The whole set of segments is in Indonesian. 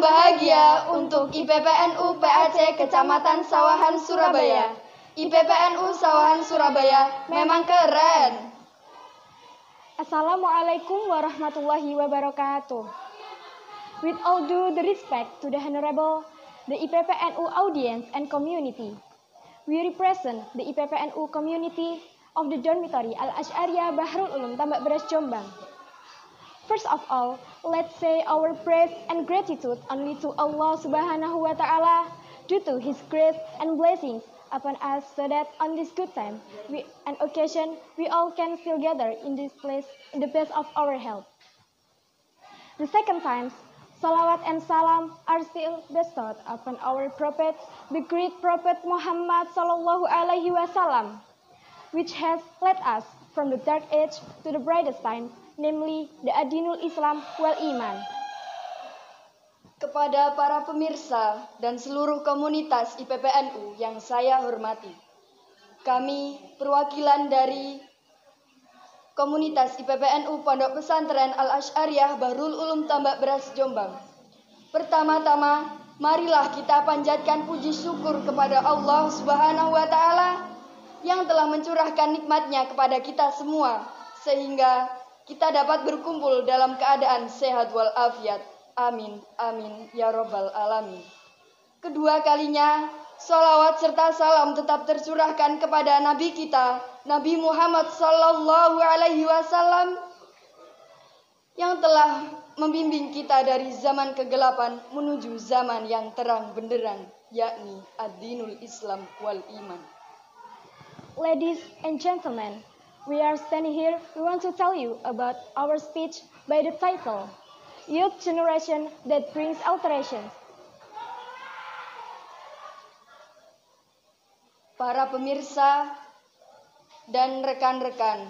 bahagia untuk IPPNU PAC Kecamatan Sawahan Surabaya. IPPNU Sawahan Surabaya memang keren. Assalamualaikum warahmatullahi wabarakatuh. With all due the respect to the Honorable, the IPPNU audience and community, we represent the IPPNU community of the Dormitory Al-Asy'ariyah Bahrul Ulum Tambak Beras Jombang. First of all, let's say our praise and gratitude only to Allah Subhanahu wa Ta'ala due to His grace and blessings upon us, so that on this good time and occasion we all can still gather in this place in the best of our health. The second time, salawat and salam are still bestowed upon our Prophet, the great Prophet Muhammad Sallallahu Alaihi Wasallam, which has led us from the dark age to the brightest time, namely the Adinul Islam wal Iman. Kepada para pemirsa dan seluruh komunitas IPPNU yang saya hormati, kami perwakilan dari komunitas IPPNU Pondok Pesantren Al-Asy'ariyah Bahrul Ulum Tambak Beras Jombang. Pertama-tama, marilah kita panjatkan puji syukur kepada Allah Subhanahu wa Ta'ala yang telah mencurahkan nikmat-Nya kepada kita semua, sehingga kita dapat berkumpul dalam keadaan sehat walafiat. Amin, amin, ya Rabbal Alamin. Kedua kalinya, salawat serta salam tetap tercurahkan kepada Nabi kita, Nabi Muhammad Sallallahu Alaihi Wasallam, yang telah membimbing kita dari zaman kegelapan menuju zaman yang terang benderang, yakni Ad-Dinul Islam wal Iman. Ladies and gentlemen, we are standing here. We want to tell you about our speech by the title, Youth Generation That Brings Alterations. Para pemirsa dan rekan-rekan,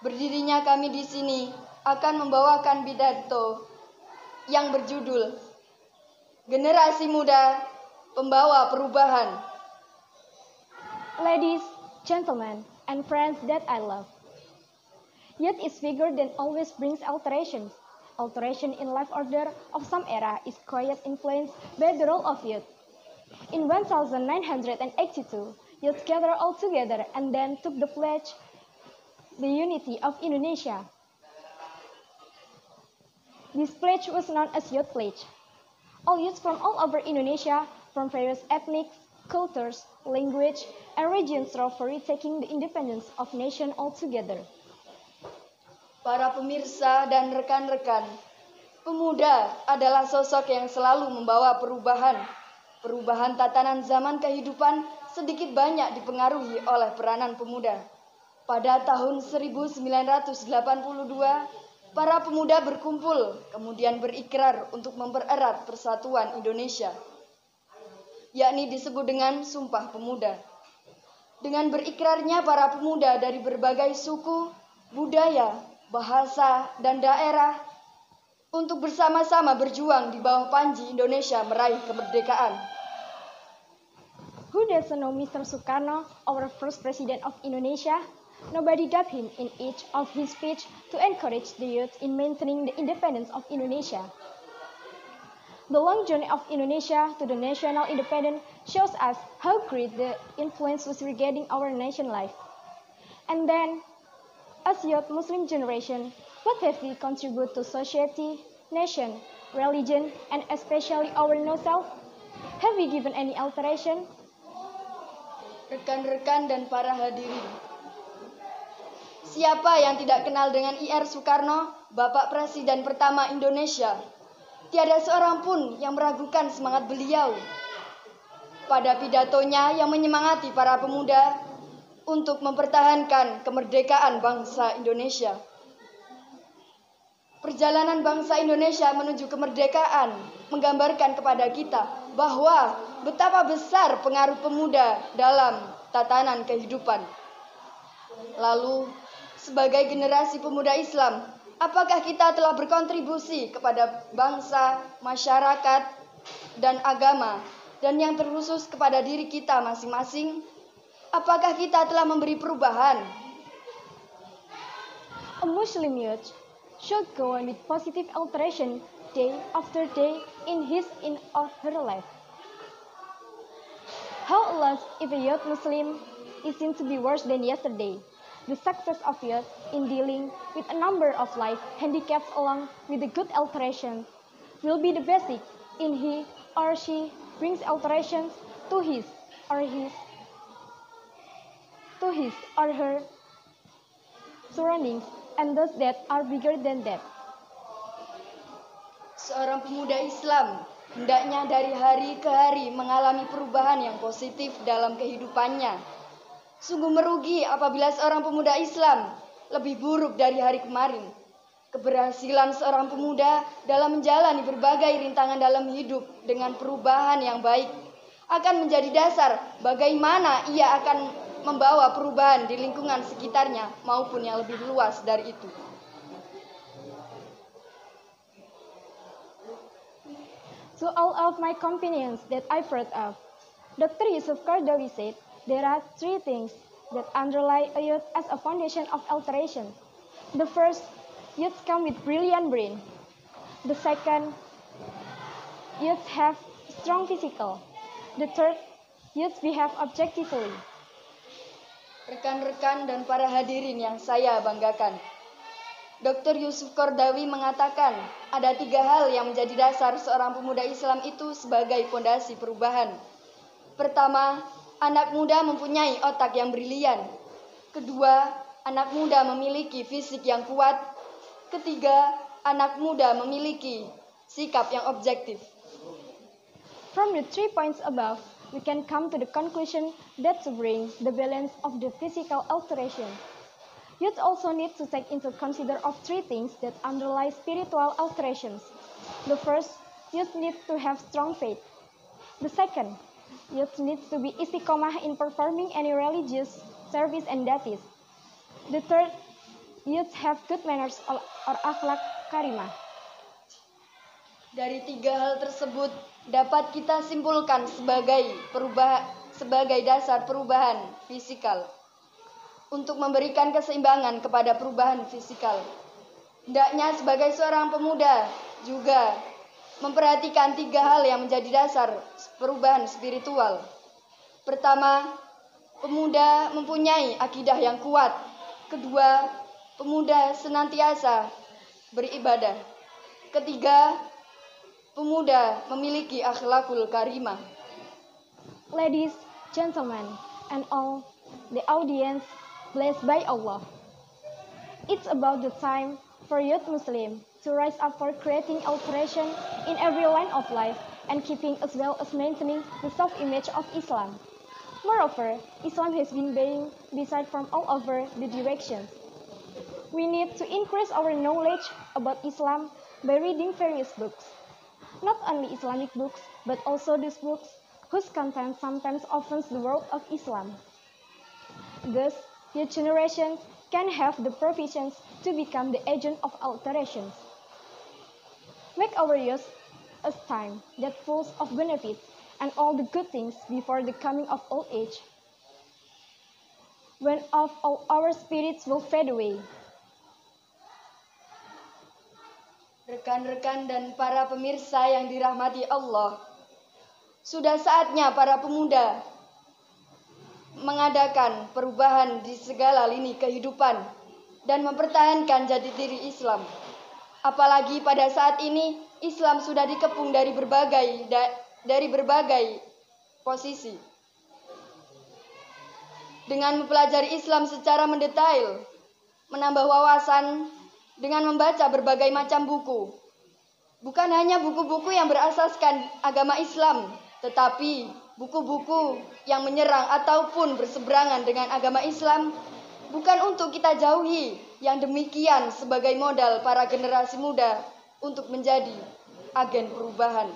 berdirinya kami di sini akan membawakan pidato yang berjudul Generasi Muda Pembawa Perubahan. Ladies, gentlemen, and friends that I love, youth is bigger than always brings alterations. Alteration in life order of some era is quite influenced by the role of youth. In 1982, youth gathered all together and then took the pledge, the unity of Indonesia. This pledge was known as Youth Pledge. All youths from all over Indonesia, from various ethnic, cultures, language, and regions strove for retaking the independence of nation altogether. Para pemirsa dan rekan-rekan, pemuda adalah sosok yang selalu membawa perubahan. Perubahan tatanan zaman kehidupan sedikit banyak dipengaruhi oleh peranan pemuda. Pada tahun 1982, para pemuda berkumpul, kemudian berikrar untuk mempererat persatuan Indonesia, yakni disebut dengan Sumpah Pemuda. Dengan berikrarnya para pemuda dari berbagai suku, budaya, bahasa, dan daerah untuk bersama-sama berjuang di bawah panji Indonesia meraih kemerdekaan. Who doesn't know Mr. Sukarno, our first president of Indonesia? Nobody dubbed him in each of his speech to encourage the youth in maintaining the independence of Indonesia. The long journey of Indonesia to the national independence shows us how great the influence was regarding our nation life. And then, as youth Muslim generation, what have we contributed to society, nation, religion, and especially our no self? Have we given any alteration? Rekan-rekan dan para hadirin, siapa yang tidak kenal dengan IR Soekarno, Bapak Presiden pertama Indonesia? Tiada seorang pun yang meragukan semangat beliau. Pada pidatonya yang menyemangati para pemuda untuk mempertahankan kemerdekaan bangsa Indonesia. Perjalanan bangsa Indonesia menuju kemerdekaan menggambarkan kepada kita bahwa betapa besar pengaruh pemuda dalam tatanan kehidupan. Lalu, sebagai generasi pemuda Islam, apakah kita telah berkontribusi kepada bangsa, masyarakat, dan agama, dan yang terkhusus kepada diri kita masing-masing? Apakah kita telah memberi perubahan? A Muslim youth should go on with positive alteration day after day in his or her life. How alas if a youth Muslim is seen to be worse than yesterday? The success of youth in dealing with a number of life handicaps along with the good alterations will be the basic in he or she brings alterations to his or her surroundings and those that are bigger than that. Seorang pemuda Islam hendaknya dari hari ke hari mengalami perubahan yang positif dalam kehidupannya. Sungguh merugi apabila seorang pemuda Islam lebih buruk dari hari kemarin. Keberhasilan seorang pemuda dalam menjalani berbagai rintangan dalam hidup dengan perubahan yang baik akan menjadi dasar bagaimana ia akan membawa perubahan di lingkungan sekitarnya maupun yang lebih luas dari itu. To all of my companions that I brought up, Dr. Yusuf Qaradawi said there are three things that underlie a youth as a foundation of alteration. The first, youths come with brilliant brain. The second, youths have strong physical. The third, youths behave objectively. Rekan-rekan dan para hadirin yang saya banggakan, Dr. Yusuf Qaradawi mengatakan ada 3 hal yang menjadi dasar seorang pemuda Islam itu sebagai fondasi perubahan. Pertama, anak muda mempunyai otak yang brilian. Kedua, anak muda memiliki fisik yang kuat. Ketiga, anak muda memiliki sikap yang objektif. From the 3 points above, we can come to the conclusion that to bring the balance of the physical alteration, youth also need to take into consider of 3 things that underlie spiritual alterations. The first, youth need to have strong faith. The second, youth needs to be istiqomah in performing any religious service and duties. The third, youth have good manners or akhlak karimah. Dari 3 hal tersebut dapat kita simpulkan sebagai dasar perubahan fisikal. Untuk memberikan keseimbangan kepada perubahan fisikal, hendaknya sebagai seorang pemuda juga memperhatikan 3 hal yang menjadi dasar perubahan spiritual. Pertama, pemuda mempunyai akidah yang kuat. Kedua, pemuda senantiasa beribadah. Ketiga, pemuda memiliki akhlakul karimah. Ladies, gentlemen, and all the audience blessed by Allah, it's about the time for youth Muslim to rise up for creating alteration in every line of life and keeping as well as maintaining the self-image of Islam. Moreover, Islam has been being desired from all over the directions. We need to increase our knowledge about Islam by reading various books. Not only Islamic books, but also those books whose content sometimes offends the world of Islam. Thus, youth generations can have the provisions to become the agent of alterations. Make our youth a time that full of benefits and all the good things before the coming of old age, when of all our spirits will fade away. Rekan-rekan dan para pemirsa yang dirahmati Allah, sudah saatnya para pemuda mengadakan perubahan di segala lini kehidupan dan mempertahankan jati diri Islam. Apalagi pada saat ini Islam sudah dikepung dari berbagai posisi. Dengan mempelajari Islam secara mendetail, menambah wawasan dengan membaca berbagai macam buku. Bukan hanya buku-buku yang berasaskan agama Islam, tetapi buku-buku yang menyerang ataupun berseberangan dengan agama Islam bukan untuk kita jauhi, yang demikian sebagai modal para generasi muda untuk menjadi agen perubahan.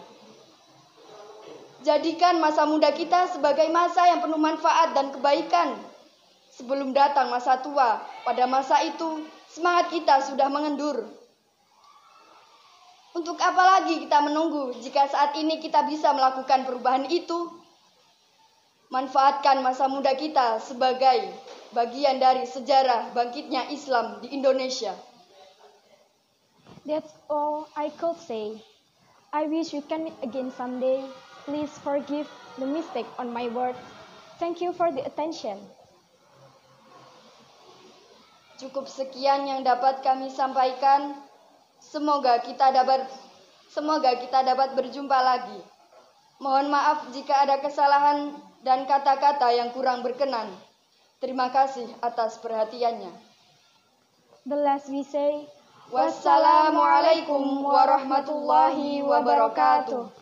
Jadikan masa muda kita sebagai masa yang penuh manfaat dan kebaikan. Sebelum datang masa tua, pada masa itu semangat kita sudah mengendur. Untuk apa lagi kita menunggu jika saat ini kita bisa melakukan perubahan itu? Manfaatkan masa muda kita sebagai bagian dari sejarah bangkitnya Islam di Indonesia. That's all I could say. I wish we can meet again someday. Please forgive the mistake on my words. Thank you for the attention. Cukup sekian yang dapat kami sampaikan. Semoga kita dapat berjumpa lagi. Mohon maaf jika ada kesalahan dan kata-kata yang kurang berkenan. Terima kasih atas perhatiannya. The last we say, Wassalamualaikum warahmatullahi wabarakatuh.